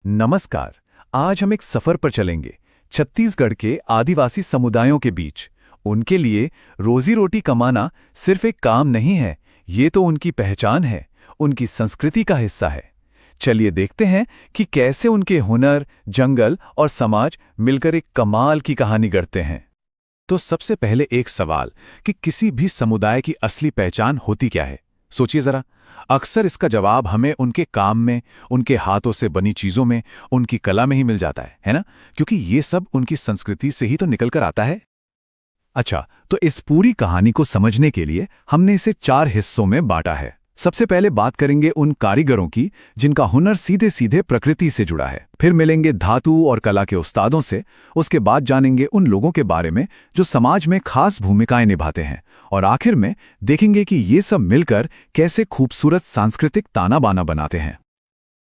नमस्कार। आज हम एक सफर पर चलेंगे छत्तीसगढ़ के आदिवासी समुदायों के बीच। उनके लिए रोजी रोटी कमाना सिर्फ एक काम नहीं है, ये तो उनकी पहचान है, उनकी संस्कृति का हिस्सा है। चलिए देखते हैं कि कैसे उनके हुनर, जंगल और समाज मिलकर एक कमाल की कहानी गढ़ते हैं। तो सबसे पहले एक सवाल कि किसी भी समुदाय की असली पहचान होती क्या है? सोचिए जरा। अक्सर इसका जवाब हमें उनके काम में, उनके हाथों से बनी चीजों में, उनकी कला में ही मिल जाता है ना? क्योंकि ये सब उनकी संस्कृति से ही तो निकल कर आता है। अच्छा, तो इस पूरी कहानी को समझने के लिए हमने इसे 4 हिस्सों में बांटा है। सबसे पहले बात करेंगे उन कारीगरों की जिनका हुनर सीधे सीधे प्रकृति से जुड़ा है। फिर मिलेंगे धातु और कला के उस्तादों से। उसके बाद जानेंगे उन लोगों के बारे में जो समाज में खास भूमिकाएं निभाते हैं। और आखिर में देखेंगे कि ये सब मिलकर कैसे खूबसूरत सांस्कृतिक ताना बाना बनाते हैं।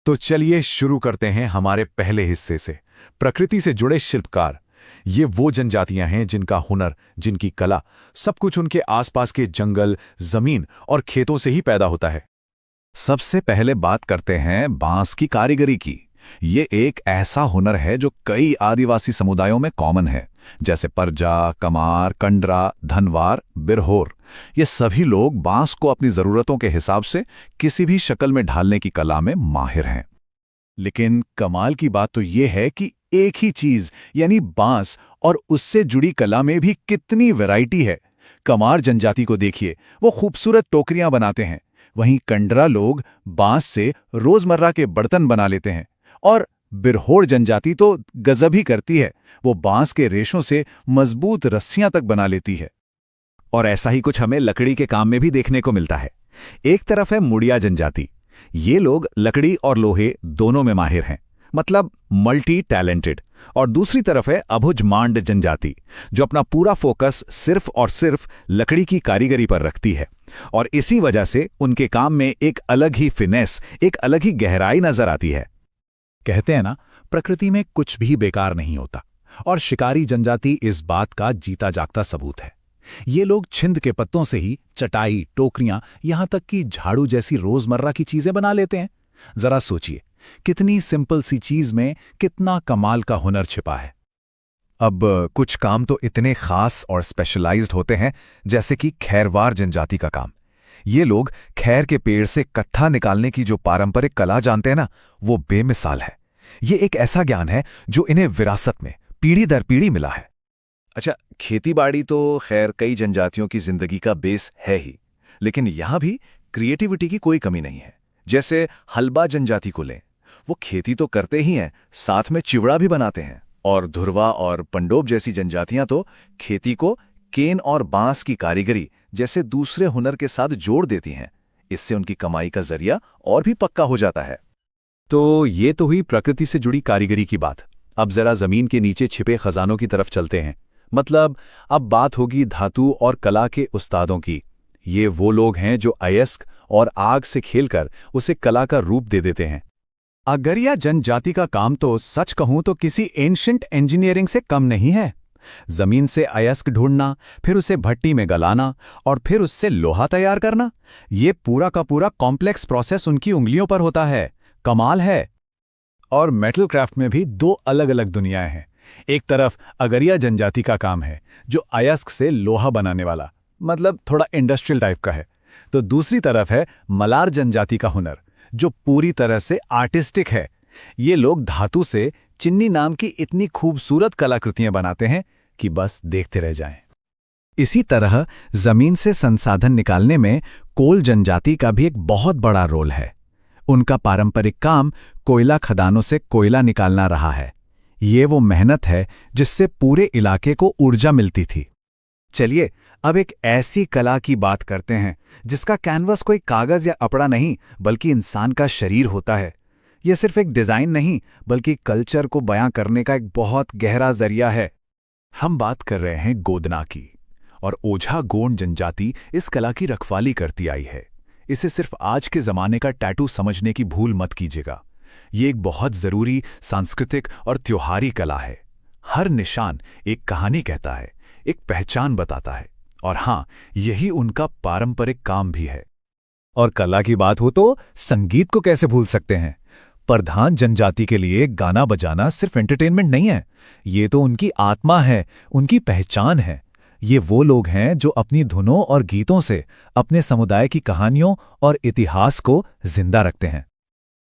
तो चलिए शुरू करते हैं हमारे पहले हिस्से से, प्रकृति से जुड़े शिल्पकार। ये वो जनजातियां हैं जिनका हुनर, जिनकी कला, सब कुछ उनके आसपास के जंगल, जमीन और खेतों से ही पैदा होता है। सबसे पहले बात करते हैं बांस की कारीगरी की। ये एक ऐसा हुनर है जो कई आदिवासी समुदायों में कॉमन है, जैसे परजा, कमार, कंडरा, धनवार, बिरहोर। ये सभी लोग बांस को अपनी जरूरतों के हिसाब से किसी भी शक्ल में ढालने की कला में माहिर हैं। लेकिन कमाल की बात तो ये है कि एक ही चीज यानी बांस और उससे जुड़ी कला में भी कितनी वैरायटी है। कमार जनजाति को देखिए, वो खूबसूरत टोकरियां बनाते हैं। वहीं कंडरा लोग बांस से रोजमर्रा के बर्तन बना लेते हैं। और बिरहोर जनजाति तो गजब ही करती है, वो बांस के रेशों से मजबूत रस्सियां तक बना लेती है। और ऐसा ही कुछ हमें लकड़ी के काम में भी देखने को मिलता है। एक तरफ है मुड़िया जनजाति। ये लोग लकड़ी और लोहे दोनों में माहिर हैं, मतलब मल्टी टैलेंटेड। और दूसरी तरफ है अभुजमांड जनजाति, जो अपना पूरा फोकस सिर्फ और सिर्फ लकड़ी की कारीगरी पर रखती है। और इसी वजह से उनके काम में एक अलग ही फिनेस, एक अलग ही गहराई नजर आती है। कहते हैं ना, प्रकृति में कुछ भी बेकार नहीं होता, और शिकारी जनजाति इस बात का जीता जागता सबूत है। ये लोग छिंद के पत्तों से ही चटाई, टोकरियां, यहां तक कि झाड़ू जैसी रोजमर्रा की चीजें बना लेते हैं। जरा सोचिए, कितनी सिंपल सी चीज में कितना कमाल का हुनर छिपा है। अब कुछ काम तो इतने खास और स्पेशलाइज्ड होते हैं, जैसे कि खैरवार जनजाति का काम। ये लोग खैर के पेड़ से कत्था निकालने की जो पारंपरिक कला जानते हैं ना, वो बेमिसाल है। ये एक ऐसा ज्ञान है जो इन्हें विरासत में पीढ़ी दर पीढ़ी मिला है। अच्छा, खेतीबाड़ी तो खैर कई जनजातियों की जिंदगी का बेस है ही, लेकिन यहां भी क्रिएटिविटी की कोई कमी नहीं है। जैसे हल्बा जनजाति को लें, वो खेती तो करते ही हैं, साथ में चिवड़ा भी बनाते हैं। और धुरवा और पंडोब जैसी जनजातियां तो खेती को केन और बांस की कारीगरी जैसे दूसरे हुनर के साथ जोड़ देती हैं। इससे उनकी कमाई का जरिया और भी पक्का हो जाता है। तो ये तो हुई प्रकृति से जुड़ी कारीगरी की बात। अब जरा जमीन के नीचे छिपे खजानों की तरफ चलते हैं। मतलब अब बात होगी धातु और कला के उस्तादों की। ये वो लोग हैं जो अयस्क और आग से खेलकर उसे कला का रूप दे देते हैं। अगरिया जनजाति का काम तो सच कहूं तो किसी एंशिएंट इंजीनियरिंग से कम नहीं है। जमीन से अयस्क ढूंढना, फिर उसे भट्टी में गलाना और फिर उससे लोहा तैयार करना, ये पूरा का पूरा कॉम्प्लेक्स प्रोसेस उनकी उंगलियों पर होता है। कमाल है। और मेटल क्राफ्ट में भी 2 अलग अलग दुनियाएं हैं। एक तरफ अगरिया जनजाति का काम है, जो अयस्क से लोहा बनाने वाला, मतलब थोड़ा इंडस्ट्रियल टाइप का है। तो दूसरी तरफ है मलार जनजाति का हुनर, जो पूरी तरह से आर्टिस्टिक है। ये लोग धातु से चिन्नी नाम की इतनी खूबसूरत कलाकृतियां बनाते हैं कि बस देखते रह जाएं। इसी तरह जमीन से संसाधन निकालने में कोल जनजाति का भी एक बहुत बड़ा रोल है। उनका पारंपरिक काम कोयला खदानों से कोयला निकालना रहा है। ये वो मेहनत है जिससे पूरे इलाके को ऊर्जा मिलती थी। चलिए अब एक ऐसी कला की बात करते हैं जिसका कैनवस कोई कागज या कपड़ा नहीं, बल्कि इंसान का शरीर होता है। यह सिर्फ एक डिजाइन नहीं, बल्कि कल्चर को बयां करने का एक बहुत गहरा जरिया है। हम बात कर रहे हैं गोदना की, और ओझा गोंड जनजाति इस कला की रखवाली करती आई है। इसे सिर्फ आज के जमाने का टैटू समझने की भूल मत कीजिएगा। ये एक बहुत जरूरी सांस्कृतिक और त्योहारी कला है। हर निशान एक कहानी कहता है, एक पहचान बताता है। और हां, यही उनका पारंपरिक काम भी है। और कला की बात हो तो संगीत को कैसे भूल सकते हैं। प्रधान जनजाति के लिए गाना बजाना सिर्फ एंटरटेनमेंट नहीं है, ये तो उनकी आत्मा है, उनकी पहचान है। ये वो लोग हैं जो अपनी धुनों और गीतों से अपने समुदाय की कहानियों और इतिहास को जिंदा रखते हैं।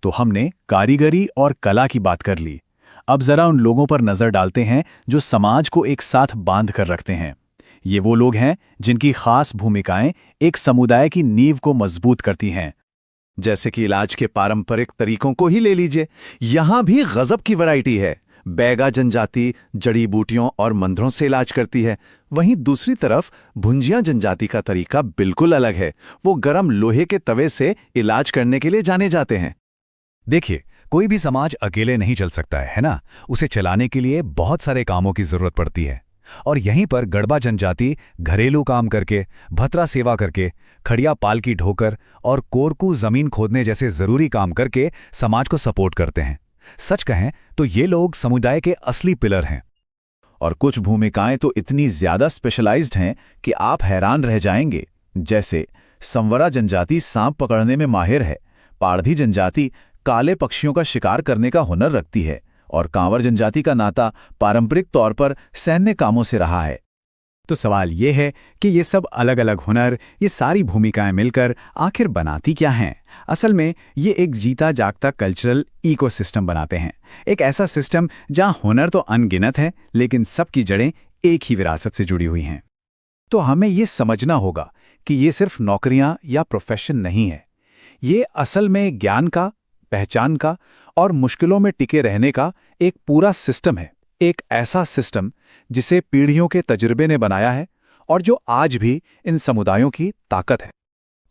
तो हमने कारीगरी और कला की बात कर ली। अब जरा उन लोगों पर नजर डालते हैं जो समाज को एक साथ बांध कर रखते हैं। ये वो लोग हैं जिनकी खास भूमिकाएं एक समुदाय की नींव को मजबूत करती हैं। जैसे कि इलाज के पारंपरिक तरीकों को ही ले लीजिए, यहां भी गजब की वैरायटी है। बैगा जनजाति जड़ी बूटियों और मंत्रों से इलाज करती है, वहीं दूसरी तरफ भुंजिया जनजाति का तरीका बिल्कुल अलग है। वो गरम लोहे के तवे से इलाज करने के लिए जाने जाते हैं। देखिए, कोई भी समाज अकेले नहीं चल सकता है ना? उसे चलाने के लिए बहुत सारे कामों की जरूरत पड़ती है। और यहीं पर गढ़बा जनजाति घरेलू काम करके, भतरा सेवा करके, खड़िया पालकी ढोकर और कोरकू जमीन खोदने जैसे जरूरी काम करके समाज को सपोर्ट करते हैं। सच कहें तो ये लोग समुदाय के असली पिलर हैं। और कुछ भूमिकाएं तो इतनी ज्यादा स्पेशलाइज्ड हैं कि आप हैरान रह जाएंगे। जैसे संवरा जनजाति सांप पकड़ने में माहिर है, पारधी जनजाति काले पक्षियों का शिकार करने का हुनर रखती है, और कांवर जनजाति का नाता पारंपरिक तौर पर सैन्य कामों से रहा है। तो सवाल ये है कि ये सब अलग अलग हुनर, ये सारी भूमिकाएं मिलकर आखिर बनाती क्या हैं? असल में ये एक जीता जागता कल्चरल इकोसिस्टम बनाते हैं। एक ऐसा सिस्टम जहां हुनर तो अनगिनत है, लेकिन सबकी जड़ें एक ही विरासत से जुड़ी हुई हैं। तो हमें ये समझना होगा कि ये सिर्फ नौकरियां या प्रोफेशन नहीं है। ये असल में ज्ञान का, पहचान का और मुश्किलों में टिके रहने का एक पूरा सिस्टम है। एक ऐसा सिस्टम जिसे पीढ़ियों के तजुर्बे ने बनाया है और जो आज भी इन समुदायों की ताकत है।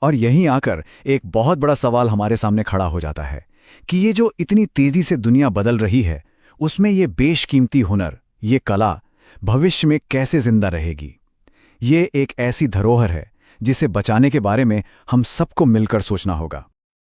और यहीं आकर एक बहुत बड़ा सवाल हमारे सामने खड़ा हो जाता है कि ये जो इतनी तेजी से दुनिया बदल रही है, उसमें ये बेशकीमती हुनर, ये कला भविष्य में कैसे जिंदा रहेगी? ये एक ऐसी धरोहर है जिसे बचाने के बारे में हम सबको मिलकर सोचना होगा।